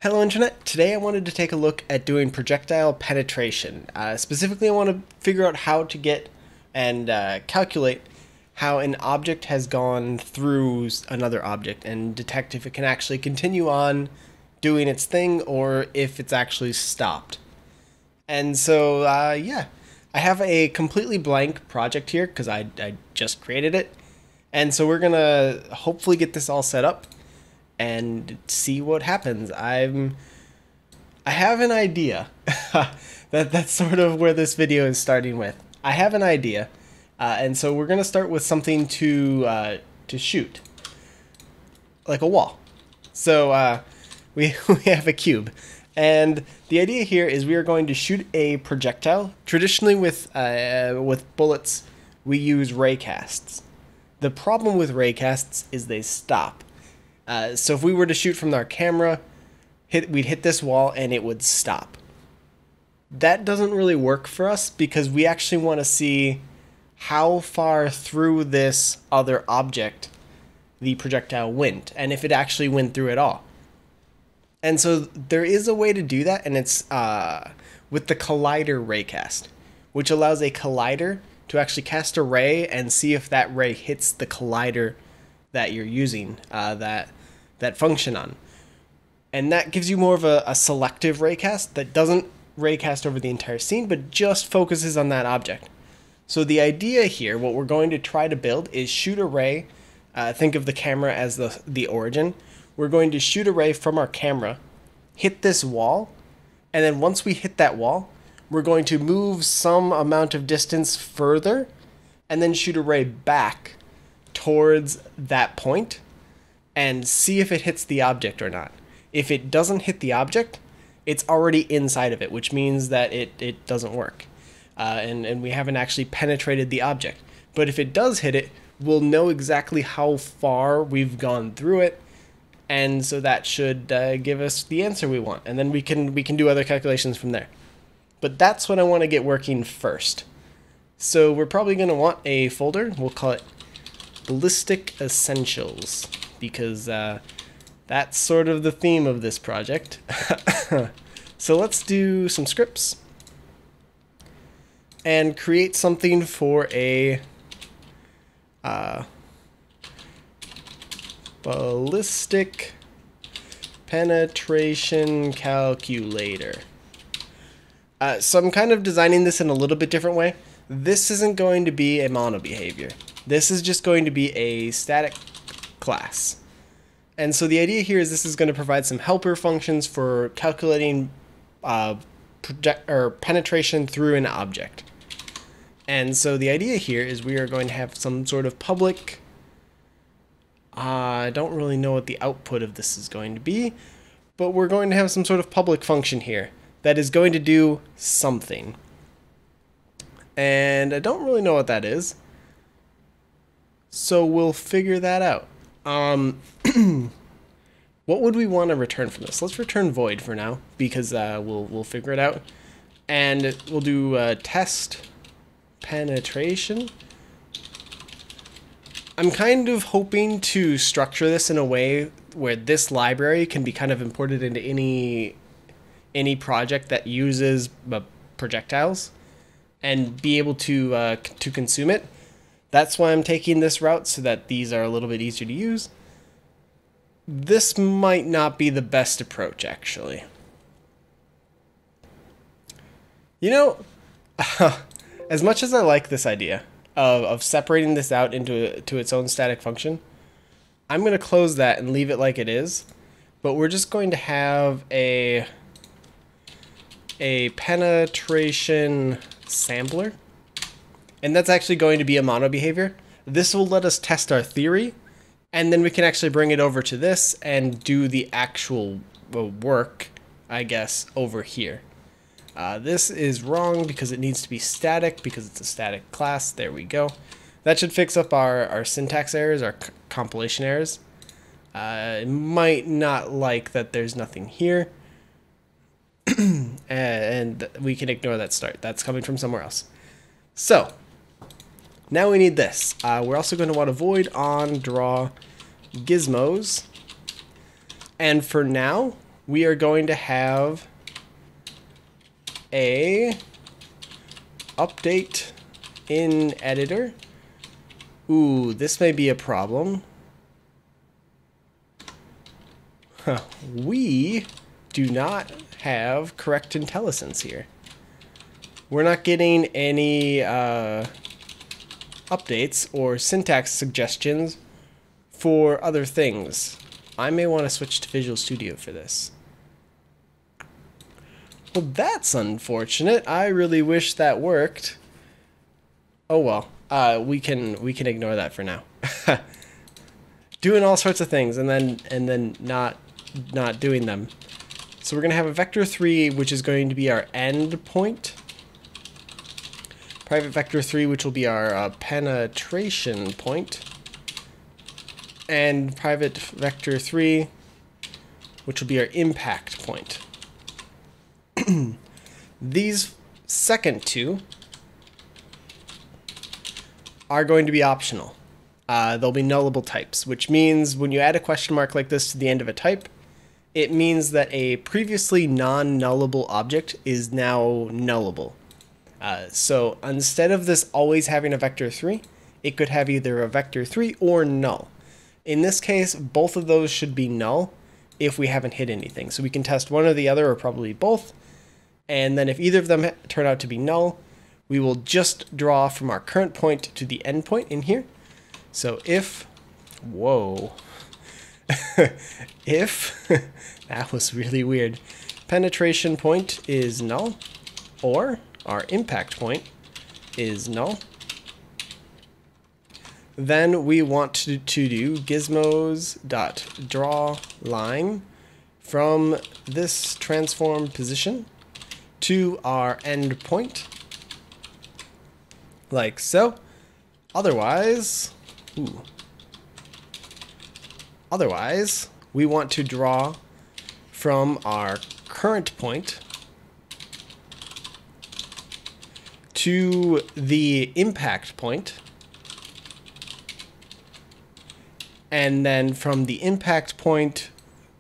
Hello Internet, today I wanted to take a look at doing projectile penetration. Specifically I want to figure out how to get and calculate how an object has gone through another object and detect if it can actually continue on doing its thing or if it's actually stopped. And so yeah, I have a completely blank project here because I just created it. And so we're gonna hopefully get this all set up and see what happens. I have an idea. That's sort of where this video is starting with. I have an idea, and so we're gonna start with something to shoot, like a wall. So we have a cube, and the idea here is we are going to shoot a projectile. Traditionally, with bullets, we use raycasts. The problem with raycasts is they stop. So if we were to shoot from our camera, we'd hit this wall and it would stop. That doesn't really work for us because we actually want to see how far through this other object the projectile went, and if it actually went through at all. And so there is a way to do that, and it's with the collider.raycast, which allows a collider to actually cast a ray and see if that ray hits the collider that you're using that function on. And that gives you more of a selective raycast that doesn't raycast over the entire scene, but just focuses on that object. So the idea here, what we're going to try to build is shoot a ray. Think of the camera as the origin. We're going to shoot a ray from our camera, hit this wall, and then once we hit that wall, we're going to move some amount of distance further, and then shoot a ray back towards that point and see if it hits the object or not. If it doesn't hit the object, it's already inside of it, which means that it doesn't work. And we haven't actually penetrated the object. But if it does hit it, we'll know exactly how far we've gone through it, and so that should give us the answer we want. And then we can do other calculations from there. But that's what I want to get working first. So we're probably going to want a folder. We'll call it Ballistic Essentials, because that's sort of the theme of this project. So let's do some scripts and create something for a ballistic penetration calculator. So I'm kind of designing this in a little bit different way. This isn't going to be a mono behavior. This is just going to be a static class. And so the idea here is this is going to provide some helper functions for calculating penetration through an object. And so the idea here is we are going to have some sort of public. I don't really know what the output of this is going to be, but we're going to have some sort of public function here that is going to do something. And I don't really know what that is, so we'll figure that out. What would we want to return from this? Let's return void for now, because we'll figure it out. And we'll do test penetration. I'm kind of hoping to structure this in a way where this library can be kind of imported into any project that uses projectiles and be able to consume it. That's why I'm taking this route, so that these are a little bit easier to use. This might not be the best approach, actually. You know, as much as I like this idea of separating this out into its own static function, I'm going to close that and leave it like it is. But we're just going to have a penetration sampler. And that's actually going to be a mono behavior. This will let us test our theory, and then we can actually bring it over to this and do the actual work, I guess, over here. This is wrong because it needs to be static, because it's a static class. There we go. That should fix up our syntax errors, our compilation errors. It might not like that there's nothing here. And we can ignore that start. That's coming from somewhere else. So now we need this. We're also going to want a void on draw gizmos. And for now, we are going to have a update in editor. Ooh, this may be a problem. We do not have correct IntelliSense here. We're not getting any updates or syntax suggestions for other things. I may want to switch to Visual Studio for this. Well, that's unfortunate. I really wish that worked. Oh well, we can ignore that for now. Doing all sorts of things and then not doing them. So we're gonna have a vector 3, which is going to be our end point. Private vector 3, which will be our penetration point. And private vector 3, which will be our impact point. These second two are going to be optional. They'll be nullable types, which means when you add a question mark like this to the end of a type, it means that a previously non-nullable object is now nullable. So instead of this always having a vector 3, it could have either a vector 3 or null. In this case, both of those should be null if we haven't hit anything. So we can test one or the other, or probably both. And then if either of them turn out to be null, we will just draw from our current point to the end point in here. So if, whoa, if, that was really weird, penetration point is null, or our impact point is null, then we want to do gizmos.drawLine from this transform position to our end point, like so. Otherwise, we want to draw from our current point to the impact point, and then from the impact point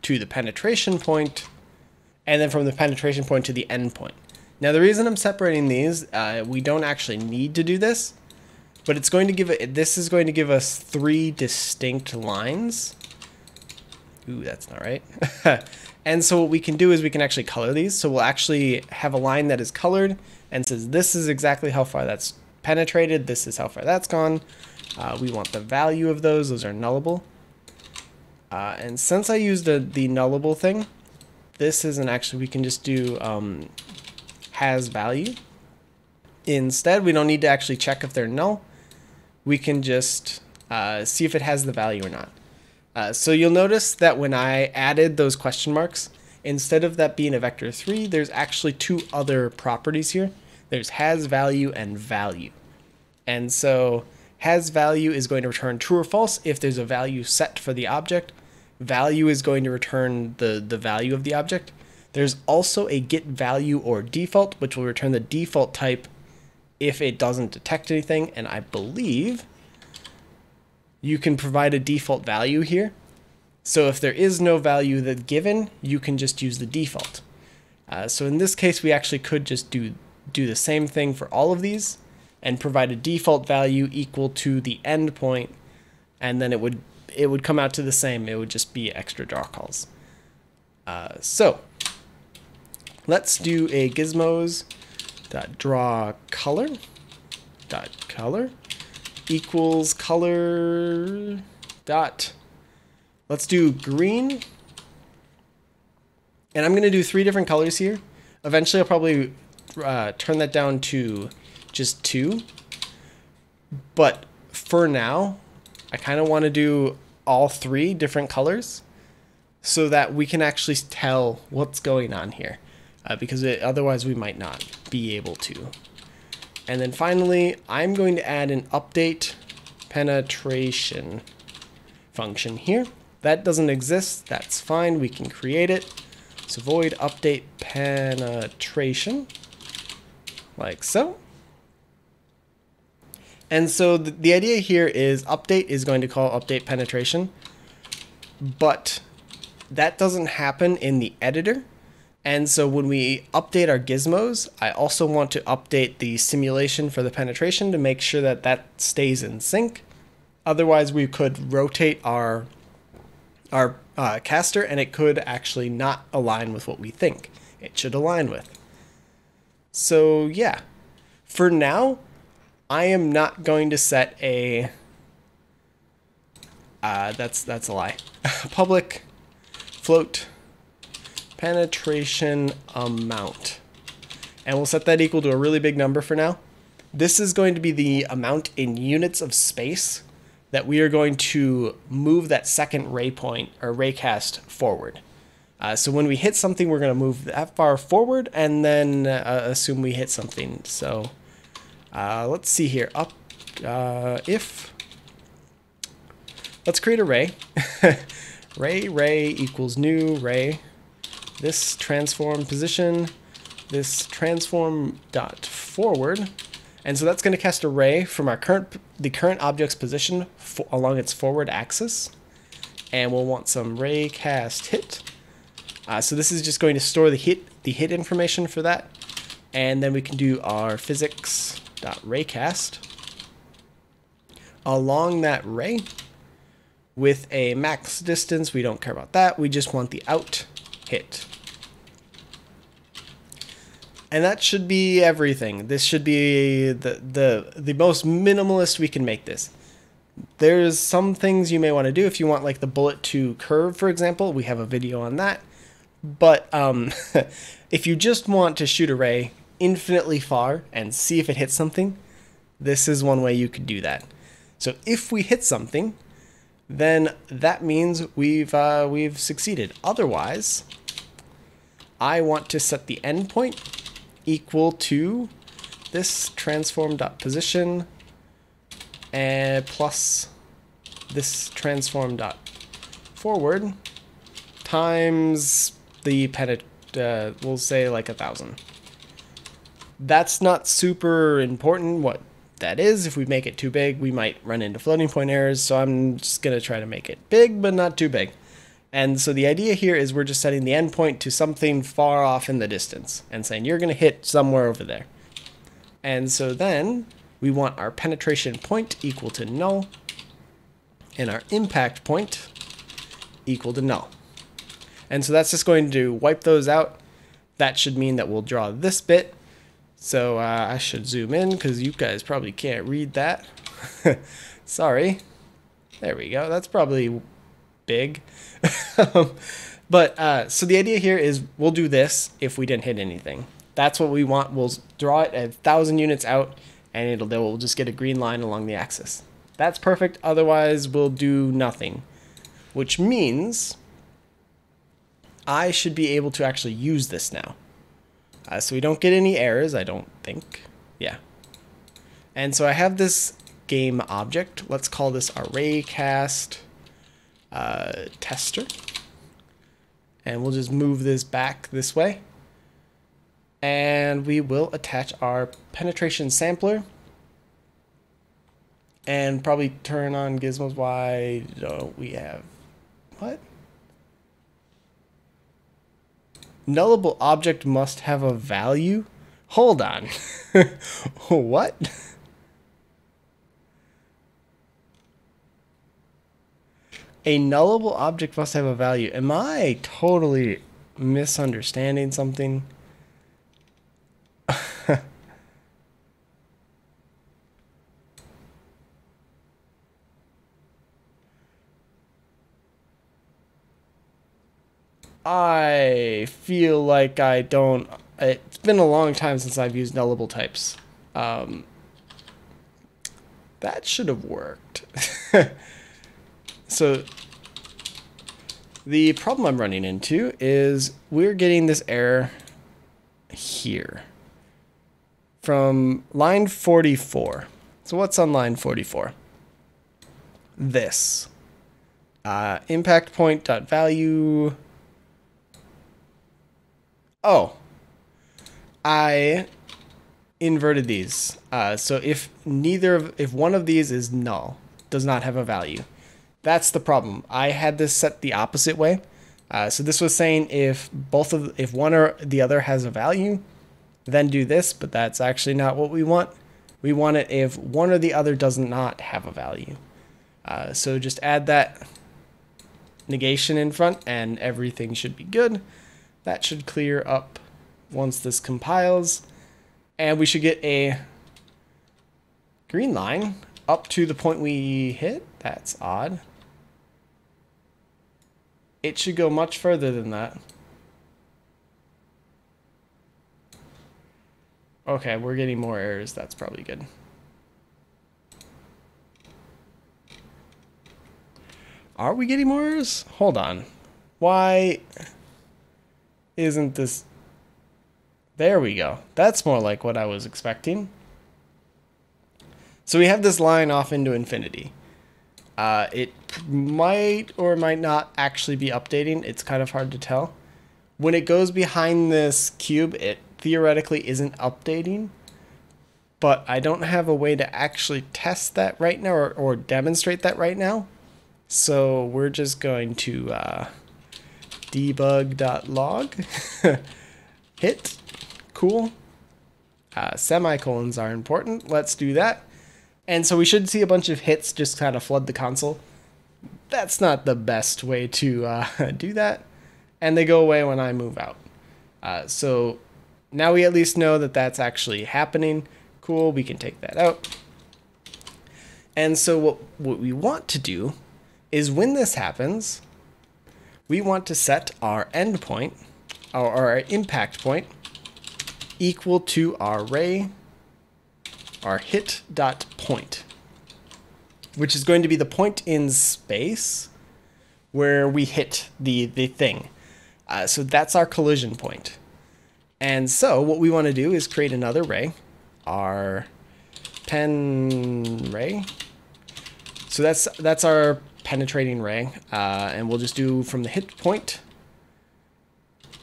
to the penetration point, and then from the penetration point to the end point. Now the reason I'm separating these, we don't actually need to do this, but it's going to give it, this is going to give us 3 distinct lines. Ooh, that's not right. And so what we can do is we can actually color these. So we'll actually have a line that is colored and says this is exactly how far that's penetrated, this is how far that's gone. We want the value of those are nullable. And since I used the nullable thing, this isn't actually, we can just do has value. Instead, we don't need to actually check if they're null. We can just see if it has the value or not. So you'll notice that when I added those question marks, instead of that being a vector 3, there's actually 2 other properties here. There's has value and value. And so has value is going to return true or false if there's a value set for the object. Value is going to return the value of the object. There's also a get value or default, which will return the default type if it doesn't detect anything. And I believe you can provide a default value here. So if there is no value that's given, you can just use the default. So in this case, we actually could just do the same thing for all of these and provide a default value equal to the end point, and then it would come out to the same. It would just be extra draw calls. So let's do a gizmos.drawColor equals color dot. Let's do green. And I'm going to do 3 different colors here. Eventually I'll probably turn that down to just 2. But for now, I kind of want to do all 3 different colors so that we can actually tell what's going on here. Because otherwise we might not be able to. And then finally, I'm going to add an update penetration function here. That doesn't exist. That's fine. We can create it. So void update penetration, like so. And so the idea here is update is going to call update penetration, but that doesn't happen in the editor. And so when we update our gizmos, I also want to update the simulation for the penetration to make sure that that stays in sync. Otherwise, we could rotate our caster and it could actually not align with what we think it should align with. So yeah, for now, I am not going to set a, that's a lie, public float penetration amount. And we'll set that equal to a really big number for now. This is going to be the amount in units of space that we are going to move that second ray point or raycast forward. So when we hit something, we're going to move that far forward and then assume we hit something. So let's see here. If let's create a ray. ray equals new ray. This transform position. This transform dot forward. And so that's going to cast a ray from the current object's position along its forward axis. And we'll want some raycast hit. So this is just going to store the hit information for that. And then we can do our physics.raycast along that ray with a max distance. We don't care about that. We just want the out hit. And that should be everything. This should be the most minimalist we can make this. There's some things you may want to do if you want like the bullet to curve, for example. We have a video on that. But if you just want to shoot a ray infinitely far and see if it hits something, this is one way you could do that. So if we hit something, then that means we've succeeded. Otherwise, I want to set the endpoint equal to this transform.position and plus this transform.forward times the we'll say like 1,000. That's not super important what that is. If we make it too big, we might run into floating point errors. So I'm just going to try to make it big, but not too big. And so the idea here is we're just setting the endpoint to something far off in the distance and saying you're going to hit somewhere over there. And so then we want our penetration point equal to null and our impact point equal to null. And so that's just going to wipe those out. That should mean that we'll draw this bit. So I should zoom in because you guys probably can't read that. Sorry. There we go. That's probably big. But so the idea here is we'll do this if we didn't hit anything. That's what we want. We'll draw it 1,000 units out and we'll just get a green line along the axis. That's perfect. Otherwise we'll do nothing, which means I should be able to actually use this now. So we don't get any errors, I don't think. Yeah. And so I have this game object. Let's call this our raycast tester. And we'll just move this back this way. And we will attach our penetration sampler. And probably turn on gizmos. Why don't we have... What? Nullable object must have a value? Hold on. What? A nullable object must have a value. Am I totally misunderstanding something? I feel like I don't... It's been a long time since I've used nullable types. That should have worked. So the problem I'm running into is we're getting this error here from line 44. So what's on line 44? This. Impact point dot value... Oh, I inverted these. So if one of these is null, does not have a value, that's the problem. I had this set the opposite way. So this was saying if one or the other has a value, then do this, but that's actually not what we want. We want it if one or the other does not have a value. So just add that negation in front and everything should be good. That should clear up once this compiles. And we should get a green line up to the point we hit. That's odd. It should go much further than that. Okay, we're getting more errors. That's probably good. Are we getting more errors? Hold on. Why isn't this... There we go. That's more like what I was expecting. So we have this line off into infinity. It might or might not actually be updating. It's kind of hard to tell. When it goes behind this cube, it theoretically isn't updating. But I don't have a way to actually test that right now or demonstrate that right now. So we're just going to debug.log hit. Cool. Semicolons are important. Let's do that. And so we should see a bunch of hits just kind of flood the console. That's not the best way to do that. And they go away when I move out. So now we at least know that that's actually happening. Cool, we can take that out. And so what we want to do is when this happens, we want to set our endpoint, or our impact point, equal to our ray, our hit.point, which is going to be the point in space where we hit the thing. So that's our collision point. And so what we want to do is create another ray, our pen ray. So that's our penetrating ray, and we'll just do from the hit point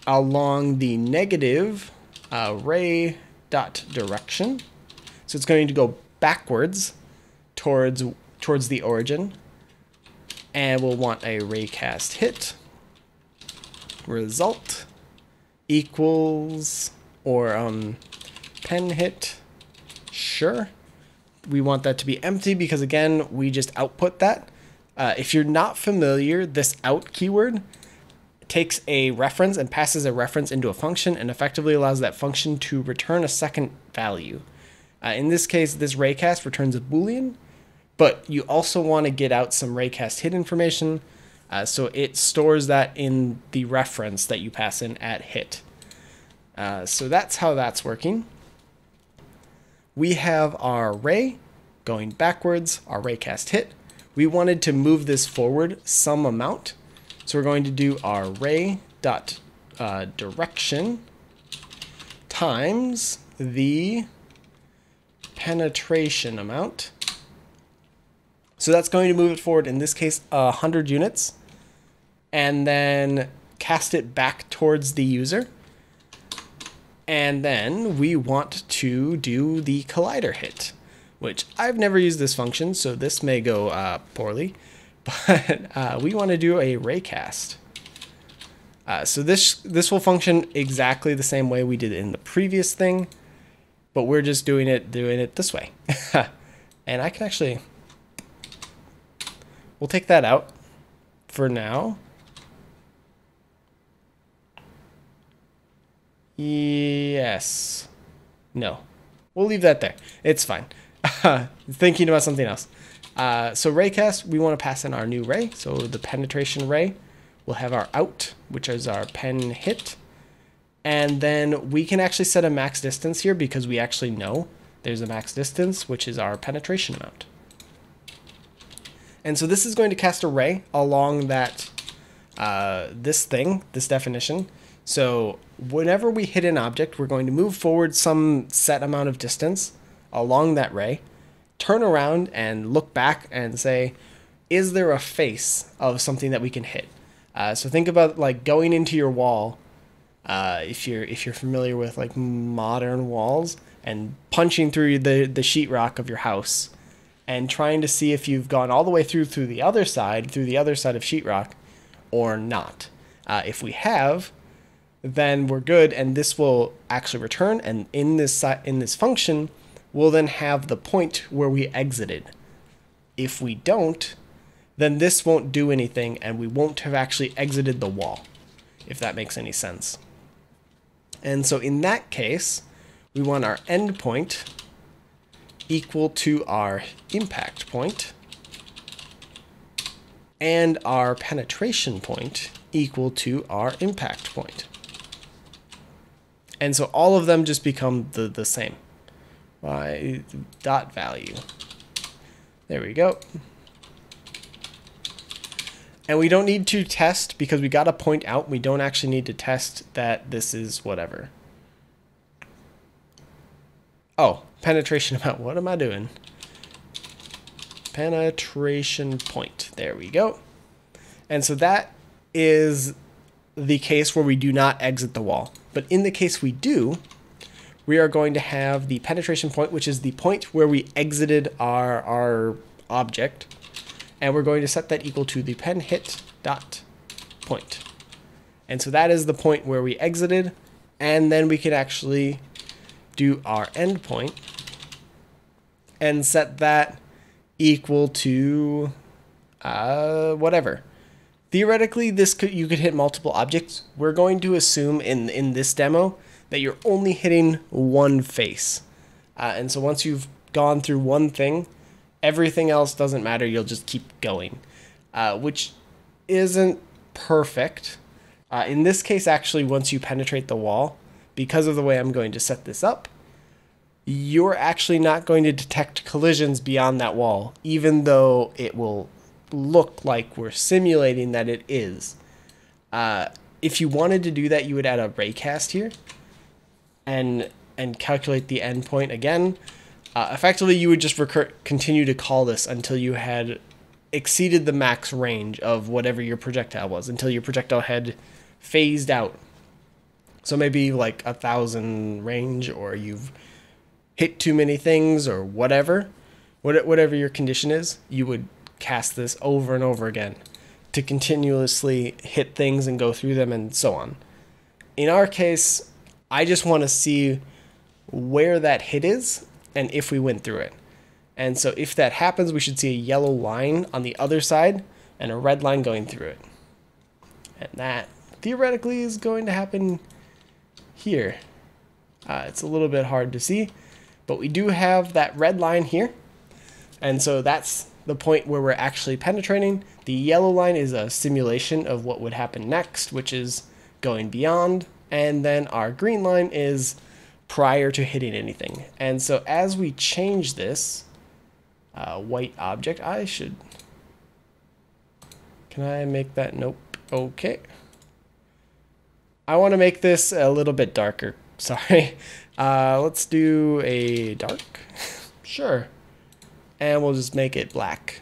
along the negative ray dot direction. So it's going to go backwards towards the origin, and we'll want a raycast hit result equals, or pen hit, sure. We want that to be empty because again we just output that. If you're not familiar, this out keyword takes a reference and passes a reference into a function and effectively allows that function to return a second value. In this case, this raycast returns a Boolean, but you also want to get out some raycast hit information, so it stores that in the reference that you pass in at hit. So that's how that's working. We have our ray going backwards, our raycast hit. We wanted to move this forward some amount, so we're going to do our ray dot direction times the penetration amount. So that's going to move it forward, in this case, 100 units, and then cast it back towards the user. And then we want to do the collider hit, which I've never used this function, so this may go poorly, but we want to do a raycast. So this will function exactly the same way we did in the previous thing, but we're just doing it this way. And I can actually, we'll take that out for now. Yes. No. We'll leave that there. It's fine. Thinking about something else. So raycast, we want to pass in our new ray. So the penetration ray. We'll have our out, which is our pen hit. And then we can actually set a max distance here because we actually know there's a max distance, which is our penetration amount. And so this is going to cast a ray along that, this definition. So whenever we hit an object, we're going to move forward some set amount of distance along that ray, turn around and look back and say, is there a face of something that we can hit? So think about like going into your wall, if you're familiar with like modern walls, and punching through the sheetrock of your house and trying to see if you've gone all the way through the other side of sheetrock or not. If we have, then we're good, and this will actually return, and in this function, we'll then have the point where we exited. If we don't, then this won't do anything, and we won't have actually exited the wall, if that makes any sense. And so in that case, we want our endpoint equal to our impact point, and our penetration point equal to our impact point. And so all of them just become the same. Y dot value. There we go. And we don't need to test, because we got to point out we don't actually need to test that this is whatever. Oh, penetration amount. What am I doing? Penetration point. There we go. And so that is the case where we do not exit the wall. But in the case we do, we are going to have the penetration point, which is the point where we exited our object. And we're going to set that equal to the pen hit dot point. And so that is the point where we exited. And then we can actually do our endpoint and set that equal to whatever. Theoretically, you could hit multiple objects. We're going to assume in this demo that you're only hitting one face. And so once you've gone through one thing, everything else doesn't matter. You'll just keep going, which isn't perfect. In this case, actually, once you penetrate the wall, because of the way I'm going to set this up, you're actually not going to detect collisions beyond that wall, even though it will look like we're simulating that it is. If you wanted to do that, you would add a raycast here and calculate the endpoint again. Effectively, you would just continue to call this until you had exceeded the max range of whatever your projectile was, until your projectile had phased out. So maybe like 1,000 range, or you've hit too many things, or whatever your condition is, you would cast this over and over again to continuously hit things and go through them and so on. In our case, I just want to see where that hit is and if we went through it. And so if that happens, we should see a yellow line on the other side and a red line going through it. And that theoretically is going to happen here. It's a little bit hard to see, but we do have that red line here. And so that's the point where we're actually penetrating. The yellow line is a simulation of what would happen next, which is going beyond. And then our green line is prior to hitting anything. And so as we change this white object, can I make that? Nope. Okay. I want to make this a little bit darker. Sorry. Let's do a dark. Sure. And we'll just make it black.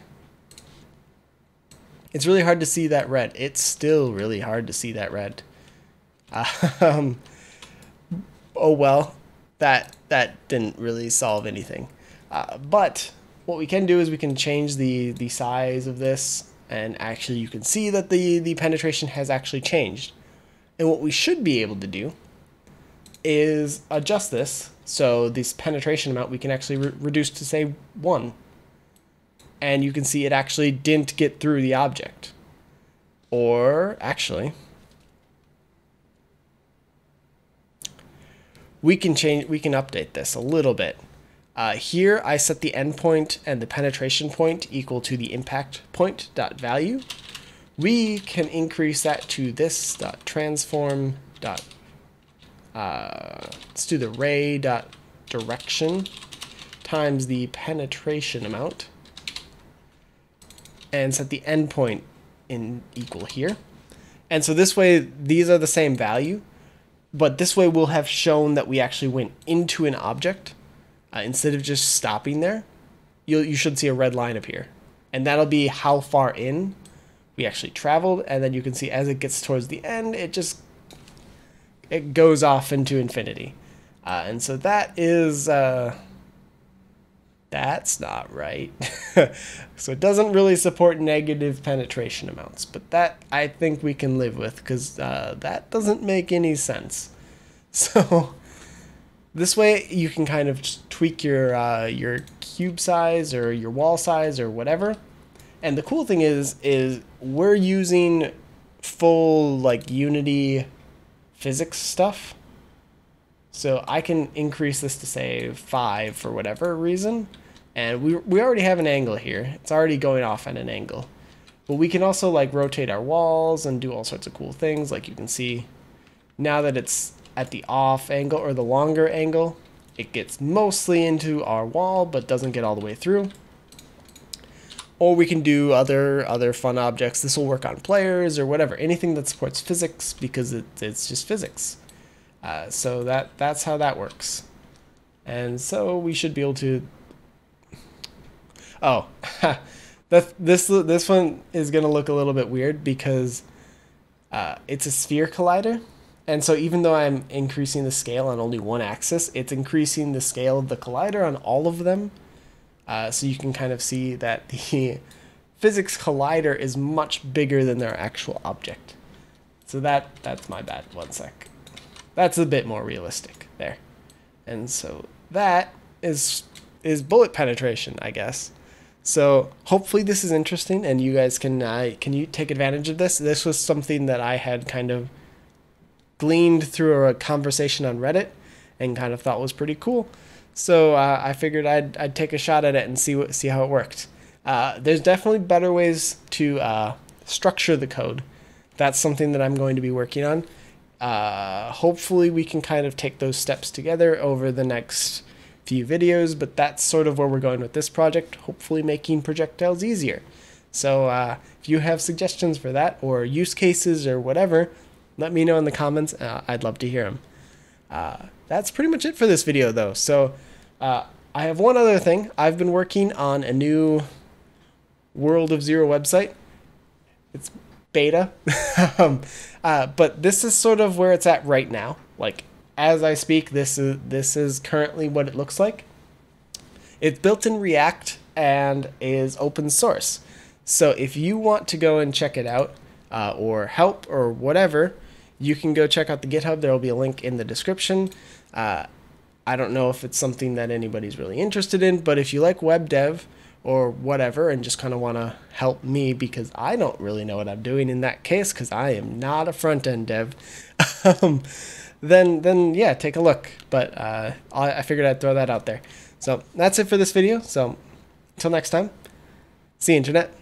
It's really hard to see that red. It's still really hard to see that red. Oh well, that didn't really solve anything. But what we can do is we can change the size of this, and actually you can see that the penetration has actually changed. And what we should be able to do is adjust this, so this penetration amount we can actually reduce to, say, 1. And you can see it actually didn't get through the object. Or actually, we can update this a little bit. Here I set the endpoint and the penetration point equal to the impact point dot value. We can increase that to this dot transform dot let's do the ray dot direction times the penetration amount, and set the endpoint in equal here. And so this way, these are the same value, but this way we'll have shown that we actually went into an object instead of just stopping there. You should see a red line appear, and that'll be how far in we actually traveled. And then you can see as it gets towards the end, it goes off into infinity. And so that is That's not right. So it doesn't really support negative penetration amounts, but that I think we can live with, because that doesn't make any sense. So this way you can kind of tweak your cube size or your wall size or whatever. And the cool thing is we're using full like Unity physics stuff. So I can increase this to say 5 for whatever reason. And we already have an angle here. It's already going off at an angle. But we can also like rotate our walls and do all sorts of cool things. Like you can see now that it's at the off angle or the longer angle, it gets mostly into our wall but doesn't get all the way through. Or we can do other fun objects. This will work on players or whatever. Anything that supports physics, because it's just physics. So that's how that works. And so we should be able to... Oh, this one is going to look a little bit weird because it's a sphere collider. And so even though I'm increasing the scale on only one axis, it's increasing the scale of the collider on all of them. So you can kind of see that the physics collider is much bigger than their actual object. So that's my bad. One sec. That's a bit more realistic there. And so that is bullet penetration, I guess. So hopefully this is interesting and you guys can you take advantage of this. This was something that I had kind of gleaned through a conversation on Reddit and kind of thought was pretty cool. So I figured I'd take a shot at it and see how it worked. There's definitely better ways to structure the code. That's something that I'm going to be working on. Hopefully we can kind of take those steps together over the next few videos, but that's sort of where we're going with this project, hopefully making projectiles easier. So if you have suggestions for that or use cases or whatever, let me know in the comments. I'd love to hear them. That's pretty much it for this video though. So I have one other thing. I've been working on a new World of Zero website. It's beta. But this is sort of where it's at right now. Like as I speak, this is currently what it looks like. It's built in React and is open source. So if you want to go and check it out or help or whatever, you can go check out the GitHub. There will be a link in the description. I don't know if it's something that anybody's really interested in, but if you like web dev or whatever and just kind of want to help me because I don't really know what I'm doing in that case because I am not a front-end dev, then yeah, take a look. But I figured I'd throw that out there. So that's it for this video. So until next time, see you, Internet.